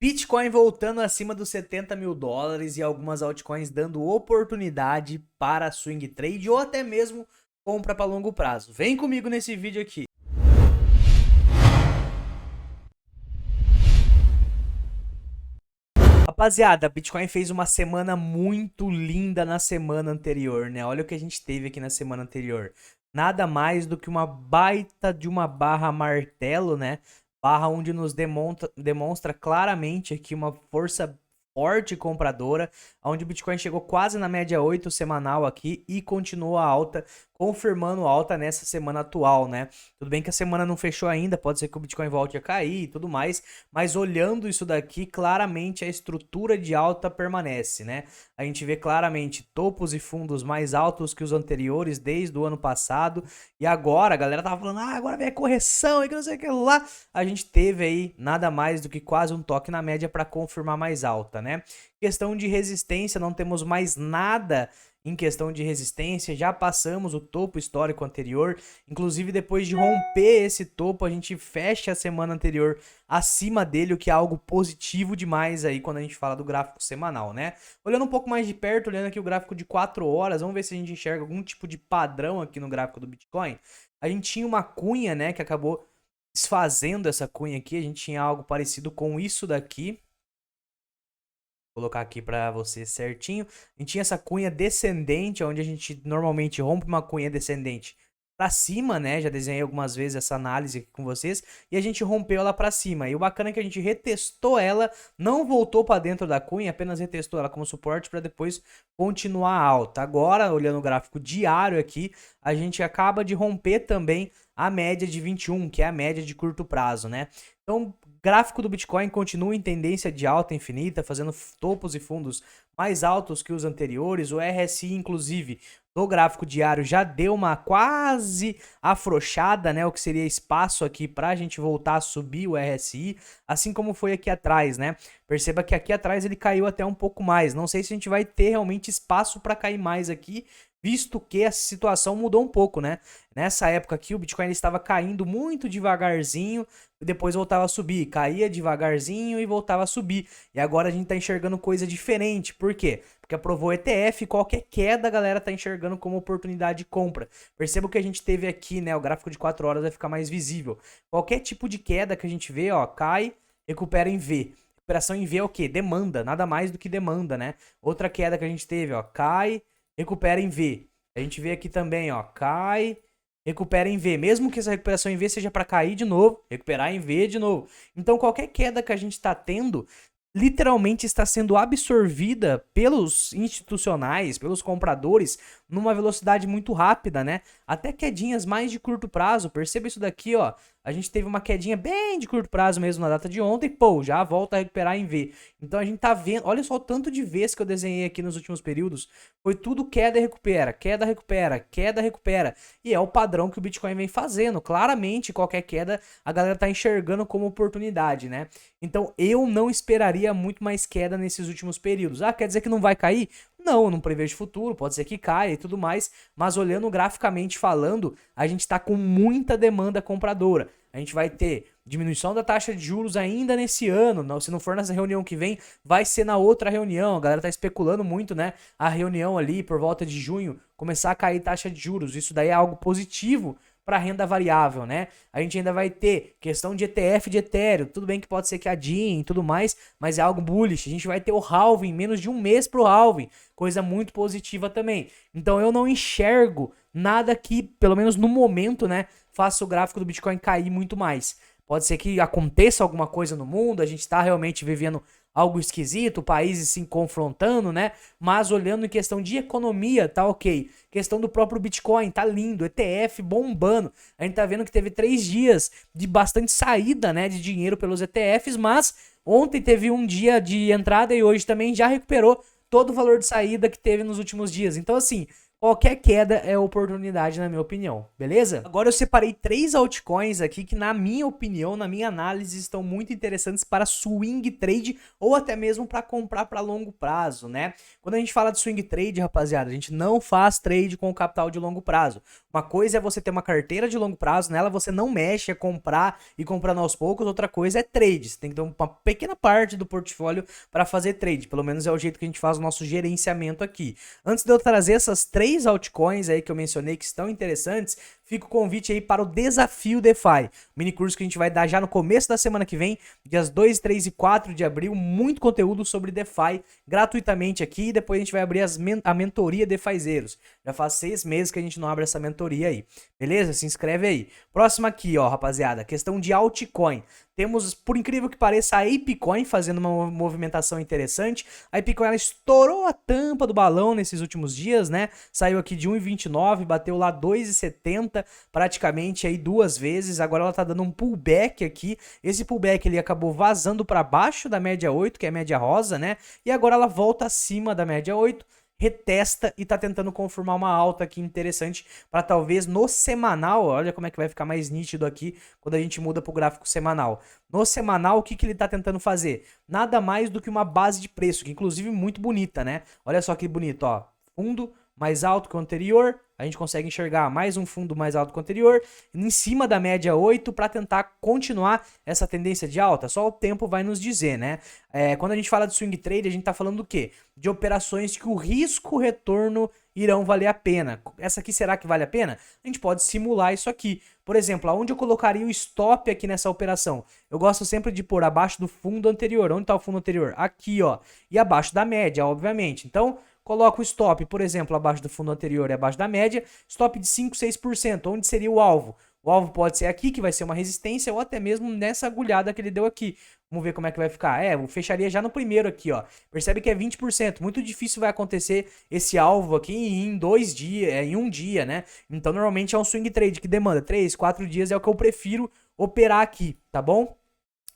Bitcoin voltando acima dos 70 mil dólares e algumas altcoins dando oportunidade para swing trade ou até mesmo compra para longo prazo. Vem comigo nesse vídeo aqui. Rapaziada, Bitcoin fez uma semana muito linda na semana anterior, né? Olha o que a gente teve aqui na semana anterior. Nada mais do que uma baita de uma barra martelo, né? Barra onde nos demonstra claramente aqui uma força forte compradora, onde o Bitcoin chegou quase na média 8 semanal aqui e continuou a alta, confirmando alta nessa semana atual, né? Tudo bem que a semana não fechou ainda, pode ser que o Bitcoin volte a cair e tudo mais, mas olhando isso daqui, claramente a estrutura de alta permanece, né? A gente vê claramente topos e fundos mais altos que os anteriores desde o ano passado, e agora a galera tava falando, agora vem a correção e que não sei o que lá. A gente teve aí nada mais do que quase um toque na média para confirmar mais alta, né? Questão de resistência, não temos mais nada em questão de resistência, já passamos o topo histórico anterior, inclusive depois de romper esse topo, a gente fecha a semana anterior acima dele, o que é algo positivo demais aí quando a gente fala do gráfico semanal, né? Olhando um pouco mais de perto, olhando aqui o gráfico de 4 horas, vamos ver se a gente enxerga algum tipo de padrão aqui no gráfico do Bitcoin. A gente tinha uma cunha, né, que acabou desfazendo essa cunha aqui, a gente tinha algo parecido com isso daqui. Vou colocar aqui para você certinho. A gente tinha essa cunha descendente, onde a gente normalmente rompe uma cunha descendente para cima, né? Já desenhei algumas vezes essa análise aqui com vocês e a gente rompeu ela para cima. E o bacana é que a gente retestou ela, não voltou para dentro da cunha, apenas retestou ela como suporte para depois continuar alta. Agora, olhando o gráfico diário aqui, a gente acaba de romper também a média de 21, que é a média de curto prazo, né? Então, gráfico do Bitcoin continua em tendência de alta infinita, fazendo topos e fundos mais altos que os anteriores. O RSI, inclusive, do gráfico diário já deu uma quase afrouxada, né? O que seria espaço aqui para a gente voltar a subir o RSI, assim como foi aqui atrás, né? Perceba que aqui atrás ele caiu até um pouco mais. Não sei se a gente vai ter realmente espaço para cair mais aqui, visto que a situação mudou um pouco, né? Nessa época aqui o Bitcoin estava caindo muito devagarzinho e depois voltava a subir, caía devagarzinho e voltava a subir. E agora a gente tá enxergando coisa diferente. Por quê? Porque aprovou ETF e qualquer queda a galera tá enxergando como oportunidade de compra. Perceba o que a gente teve aqui, né? O gráfico de 4 horas vai ficar mais visível. Qualquer tipo de queda que a gente vê, ó, cai, recupera em V. Recuperação em V é o quê? Demanda, nada mais do que demanda, né? Outra queda que a gente teve, ó, cai, recupera em V. A gente vê aqui também, ó, cai, recupera em V. Mesmo que essa recuperação em V seja para cair de novo, recuperar em V de novo. Então, qualquer queda que a gente está tendo, literalmente está sendo absorvida pelos institucionais, pelos compradores, numa velocidade muito rápida, né? Até quedinhas mais de curto prazo. Perceba isso daqui, ó. A gente teve uma quedinha bem de curto prazo mesmo na data de ontem, pô, já volta a recuperar em V. Então a gente tá vendo, olha só o tanto de vezes que eu desenhei aqui nos últimos períodos, foi tudo queda e recupera, queda, recupera, queda, recupera. E é o padrão que o Bitcoin vem fazendo. Claramente, qualquer queda, a galera tá enxergando como oportunidade, né? Então eu não esperaria muito mais queda nesses últimos períodos. Ah, quer dizer que não vai cair? Não, eu não prevejo futuro, pode ser que caia e tudo mais, mas olhando graficamente falando, a gente está com muita demanda compradora. A gente vai ter diminuição da taxa de juros ainda nesse ano, não, se não for nessa reunião que vem, vai ser na outra reunião. A galera tá especulando muito, né? A reunião ali por volta de junho começar a cair taxa de juros. Isso daí é algo positivo para renda variável, né? A gente ainda vai ter questão de ETF de Ethereum, tudo bem que pode ser que adiem e tudo mais, mas é algo bullish. A gente vai ter o halving, menos de um mês pro halving, coisa muito positiva também. Então eu não enxergo nada que, pelo menos no momento, né, faça o gráfico do Bitcoin cair muito mais. Pode ser que aconteça alguma coisa no mundo, a gente está realmente vivendo algo esquisito, países se confrontando, né? Mas olhando em questão de economia, tá ok. Questão do próprio Bitcoin, tá lindo, ETF bombando. A gente tá vendo que teve 3 dias de bastante saída, né, de dinheiro pelos ETFs, mas ontem teve um dia de entrada e hoje também já recuperou todo o valor de saída que teve nos últimos dias. Então, assim, qualquer queda é oportunidade, na minha opinião, beleza? Agora eu separei 3 altcoins aqui que, na minha opinião, na minha análise, estão muito interessantes para swing trade ou até mesmo para comprar para longo prazo, né? Quando a gente fala de swing trade, rapaziada, a gente não faz trade com capital de longo prazo. Uma coisa é você ter uma carteira de longo prazo, nela você não mexe, é comprar e comprando aos poucos. Outra coisa é trade, você tem que ter uma pequena parte do portfólio para fazer trade, pelo menos é o jeito que a gente faz o nosso gerenciamento aqui. Antes de eu trazer essas 3 altcoins aí que eu mencionei que estão interessantes, fica o convite aí para o Desafio DeFi, mini curso que a gente vai dar já no começo da semana que vem, dias 2, 3 e 4 de abril, muito conteúdo sobre DeFi gratuitamente aqui, e depois a gente vai abrir a mentoria DeFizeiros. Já faz 6 meses que a gente não abre essa mentoria aí, beleza? Se inscreve aí. Próximo aqui, ó, rapaziada, questão de altcoin. Temos, por incrível que pareça, a ApeCoin fazendo uma movimentação interessante. A ApeCoin, ela estourou a tampa do balão nesses últimos dias, né? Saiu aqui de 1,29, bateu lá 2,70 praticamente aí 2 vezes. Agora ela tá dando um pullback aqui. Esse pullback ele acabou vazando para baixo da média 8, que é a média rosa, né? E agora ela volta acima da média 8. Retesta e tá tentando confirmar uma alta aqui interessante para talvez no semanal, olha como é que vai ficar mais nítido aqui quando a gente muda pro gráfico semanal. No semanal, o que ele tá tentando fazer? Nada mais do que uma base de preço, que inclusive muito bonita, né? Olha só que bonito, ó. Fundo mais alto que o anterior, a gente consegue enxergar mais um fundo mais alto que o anterior, em cima da média 8 para tentar continuar essa tendência de alta. Só o tempo vai nos dizer, né? Quando a gente fala de swing trade, a gente tá falando do quê? De operações que o risco-retorno irão valer a pena. Essa aqui será que vale a pena? A gente pode simular isso aqui. Por exemplo, aonde eu colocaria o stop aqui nessa operação? Eu gosto sempre de pôr abaixo do fundo anterior. Onde está o fundo anterior? Aqui, ó. E abaixo da média, obviamente. Então, coloca o stop, por exemplo, abaixo do fundo anterior e abaixo da média, stop de 5, 6%, onde seria o alvo? O alvo pode ser aqui, que vai ser uma resistência, ou até mesmo nessa agulhada que ele deu aqui. Vamos ver como é que vai ficar. Eu fecharia já no primeiro aqui, ó. Percebe que é 20%. Muito difícil vai acontecer esse alvo aqui em 2 dias, em um dia, né? Então, normalmente é um swing trade que demanda 3, 4 dias, é o que eu prefiro operar aqui, tá bom?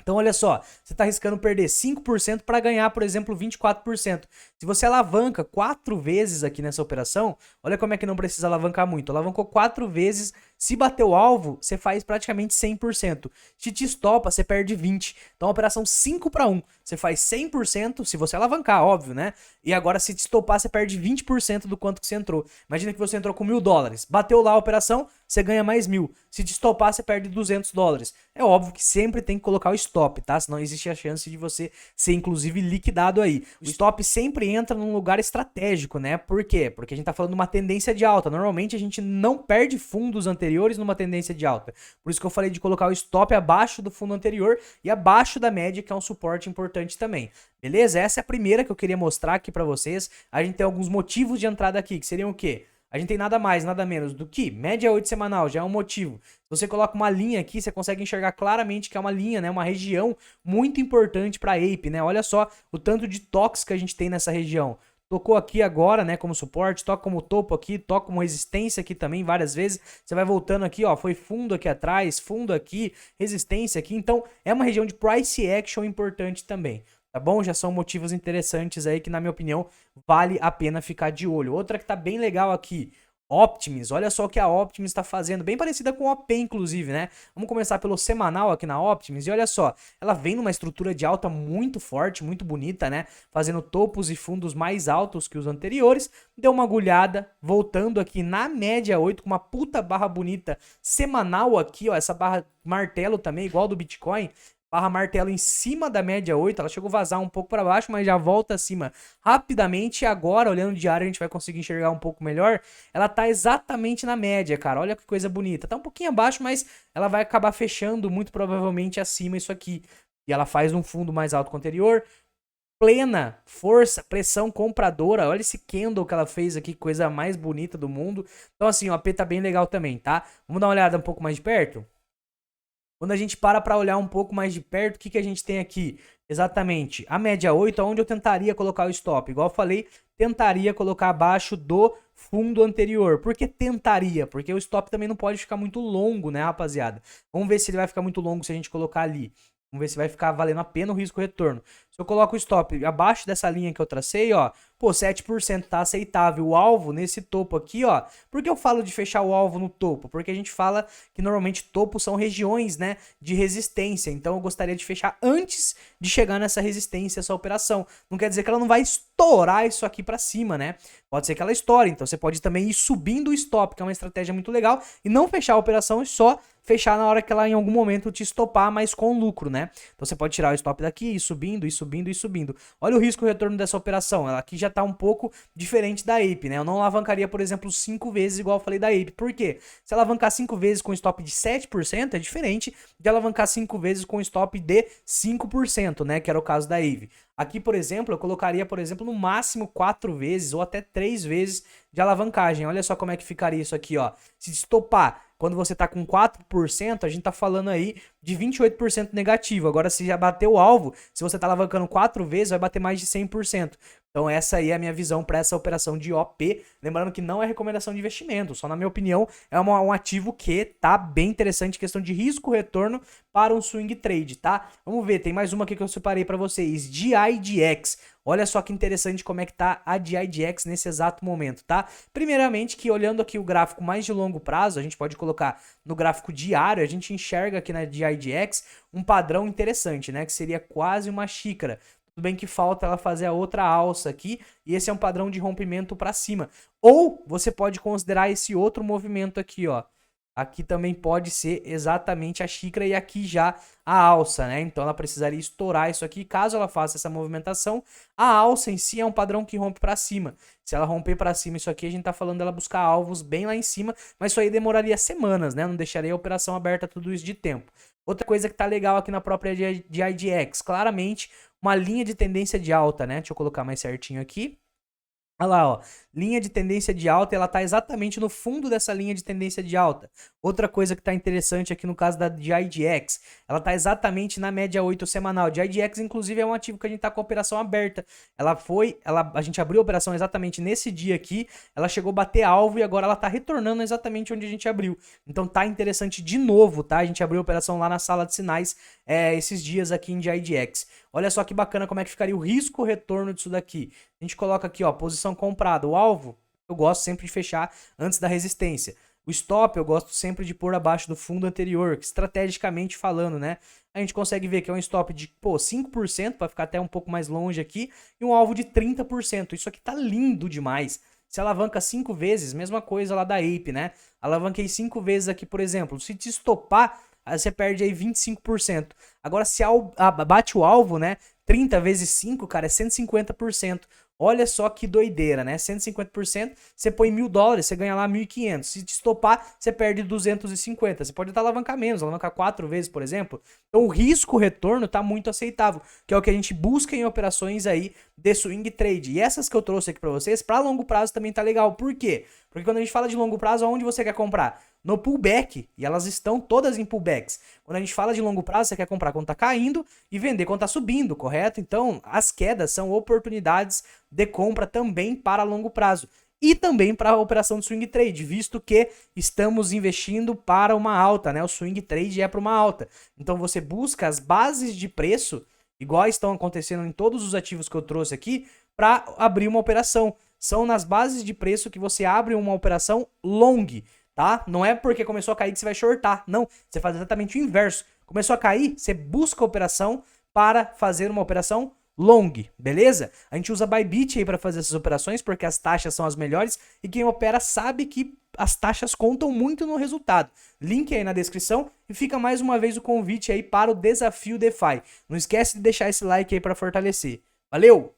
Então, olha só, você está arriscando perder 5% para ganhar, por exemplo, 24%. Se você alavanca 4 vezes aqui nessa operação, olha como é que não precisa alavancar muito. Alavancou 4 vezes, se bater o alvo, você faz praticamente 100%. Se te estopa, você perde 20%. Então, a operação 5 para 1, você faz 100%, se você alavancar, óbvio, né? E agora, se te estopar, você perde 20% do quanto que você entrou. Imagina que você entrou com $1.000. Bateu lá a operação, você ganha mais 1.000. Se te estopar, você perde $200. É óbvio que sempre tem que colocar o stop, tá? Senão existe a chance de você ser, inclusive, liquidado aí. O stop sempre entra num lugar estratégico, né? Por quê? Porque a gente tá falando de uma tendência de alta. Normalmente a gente não perde fundos anteriores numa tendência de alta. Por isso que eu falei de colocar o stop abaixo do fundo anterior e abaixo da média, que é um suporte importante também. Beleza? Essa é a primeira que eu queria mostrar aqui pra vocês. A gente tem alguns motivos de entrada aqui, que seriam o quê? A gente tem nada mais, nada menos do que média 8 semanal, já é um motivo. Se você coloca uma linha aqui, você consegue enxergar claramente que é uma linha, né? Uma região muito importante para Ape, né? Olha só o tanto de toques que a gente tem nessa região. Tocou aqui agora, né, como suporte, toca como topo aqui, toca como resistência aqui também várias vezes. Você vai voltando aqui, ó, foi fundo aqui atrás, fundo aqui, resistência aqui. Então, é uma região de price action importante também. Tá bom? Já são motivos interessantes aí que, na minha opinião, vale a pena ficar de olho. Outra que tá bem legal aqui, Optimus. Olha só o que a Optimus está fazendo, bem parecida com o OP, inclusive, né? Vamos começar pelo semanal aqui na Optimus e olha só, ela vem numa estrutura de alta muito forte, muito bonita, né? Fazendo topos e fundos mais altos que os anteriores. Deu uma agulhada, voltando aqui na média 8 com uma puta barra bonita semanal aqui, ó, essa barra martelo também, igual do Bitcoin. Barra martelo em cima da média 8, ela chegou a vazar um pouco para baixo, mas já volta acima rapidamente. E agora, olhando o diário, a gente vai conseguir enxergar um pouco melhor. Ela tá exatamente na média, cara. Olha que coisa bonita. Tá um pouquinho abaixo, mas ela vai acabar fechando muito provavelmente acima isso aqui. E ela faz um fundo mais alto que o anterior. Plena força, pressão compradora. Olha esse candle que ela fez aqui, coisa mais bonita do mundo. Então assim, o AP tá bem legal também, tá? Vamos dar uma olhada um pouco mais de perto? Quando a gente para olhar um pouco mais de perto, o que a gente tem aqui? Exatamente, a média 8, onde eu tentaria colocar o stop. Igual eu falei, tentaria colocar abaixo do fundo anterior. Por que tentaria? Porque o stop também não pode ficar muito longo, né, rapaziada? Vamos ver se ele vai ficar muito longo se a gente colocar ali. Vamos ver se vai ficar valendo a pena o risco-retorno. Se eu coloco o stop abaixo dessa linha que eu tracei, ó, pô, 7% tá aceitável. O alvo nesse topo aqui, ó. Por que eu falo de fechar o alvo no topo? Porque a gente fala que normalmente topo são regiões, né, de resistência. Então eu gostaria de fechar antes de chegar nessa resistência, essa operação. Não quer dizer que ela não vai estourar isso aqui para cima, né? Pode ser que ela estoure. Então você pode também ir subindo o stop, que é uma estratégia muito legal, e não fechar a operação e só fechar na hora que ela em algum momento te estopar, mas com lucro, né? Então você pode tirar o stop daqui, ir subindo, ir subindo, ir subindo. Olha o risco retorno dessa operação, ela aqui já tá um pouco diferente da Ape, né? Eu não alavancaria, por exemplo, 5 vezes igual eu falei da Ape. Por quê? Se alavancar 5 vezes com stop de 7% é diferente de alavancar 5 vezes com stop de 5%, né? Que era o caso da Ape. Aqui, por exemplo, eu colocaria, por exemplo, no máximo 4 vezes ou até 3 vezes de alavancagem. Olha só como é que ficaria isso aqui, ó. Se estopar quando você tá com 4%, a gente tá falando aí de 28% negativo. Agora, se já bateu o alvo, se você tá alavancando 4 vezes, vai bater mais de 100%. Então essa aí é a minha visão para essa operação de OP. Lembrando que não é recomendação de investimento, só na minha opinião é um ativo que tá bem interessante, questão de risco-retorno para um swing trade, tá? Vamos ver, tem mais uma aqui que eu separei para vocês, DIDX. Olha só que interessante como é que tá a DIDX nesse exato momento, tá? Primeiramente que olhando aqui o gráfico mais de longo prazo, a gente pode colocar no gráfico diário, a gente enxerga aqui na DIDX um padrão interessante, né? Que seria quase uma xícara. Tudo bem que falta ela fazer a outra alça aqui, e esse é um padrão de rompimento para cima. Ou você pode considerar esse outro movimento aqui, ó. Aqui também pode ser exatamente a xícara e aqui já a alça, né? Então ela precisaria estourar isso aqui. Caso ela faça essa movimentação, a alça em si é um padrão que rompe para cima. Se ela romper para cima isso aqui, a gente tá falando dela buscar alvos bem lá em cima, mas isso aí demoraria semanas, né? Não deixaria a operação aberta tudo isso de tempo. Outra coisa que tá legal aqui na própria DIDX, claramente uma linha de tendência de alta, né? Deixa eu colocar mais certinho aqui. Olha lá, ó, linha de tendência de alta, ela tá exatamente no fundo dessa linha de tendência de alta. Outra coisa que tá interessante aqui no caso da DIDX, ela tá exatamente na média 8 semanal. DIDX, inclusive, é um ativo que a gente tá com a operação aberta. A gente abriu a operação exatamente nesse dia aqui, ela chegou a bater alvo e agora ela tá retornando exatamente onde a gente abriu. Então tá interessante de novo, tá? A gente abriu a operação lá na sala de sinais esses dias aqui em DIDX. Olha só que bacana como é que ficaria o risco-retorno disso daqui. A gente coloca aqui, ó, posição comprada. O alvo, eu gosto sempre de fechar antes da resistência. O stop, eu gosto sempre de pôr abaixo do fundo anterior, que estrategicamente falando, né? A gente consegue ver que é um stop de, 5%, para ficar até um pouco mais longe aqui, e um alvo de 30%. Isso aqui tá lindo demais. Se alavanca 5 vezes, mesma coisa lá da Ape, né? Alavanquei 5 vezes aqui, por exemplo. Se te estopar, você perde aí 25%. Agora, se bate o alvo, né? 30 vezes 5, cara, é 150%. Olha só que doideira, né? 150%, você põe $1.000, você ganha lá 1.500. Se te estopar, você perde 250. Você pode até alavancar menos, alavancar 4 vezes, por exemplo. Então o risco-retorno tá muito aceitável, que é o que a gente busca em operações aí de swing trade. E essas que eu trouxe aqui para vocês, para longo prazo também tá legal. Por quê? Porque quando a gente fala de longo prazo, aonde você quer comprar? No pullback, e elas estão todas em pullbacks. Quando a gente fala de longo prazo, você quer comprar quando tá caindo e vender quando tá subindo, correto? Então, as quedas são oportunidades de compra também para longo prazo. E também para a operação de swing trade, visto que estamos investindo para uma alta, né? O swing trade é para uma alta. Então, você busca as bases de preço, igual estão acontecendo em todos os ativos que eu trouxe aqui, para abrir uma operação. São nas bases de preço que você abre uma operação long, tá? Não é porque começou a cair que você vai shortar, não. Você faz exatamente o inverso. Começou a cair, você busca a operação para fazer uma operação long, beleza? A gente usa Bybit aí para fazer essas operações porque as taxas são as melhores e quem opera sabe que as taxas contam muito no resultado. Link aí na descrição e fica mais uma vez o convite aí para o Desafio DeFi. Não esquece de deixar esse like aí para fortalecer. Valeu!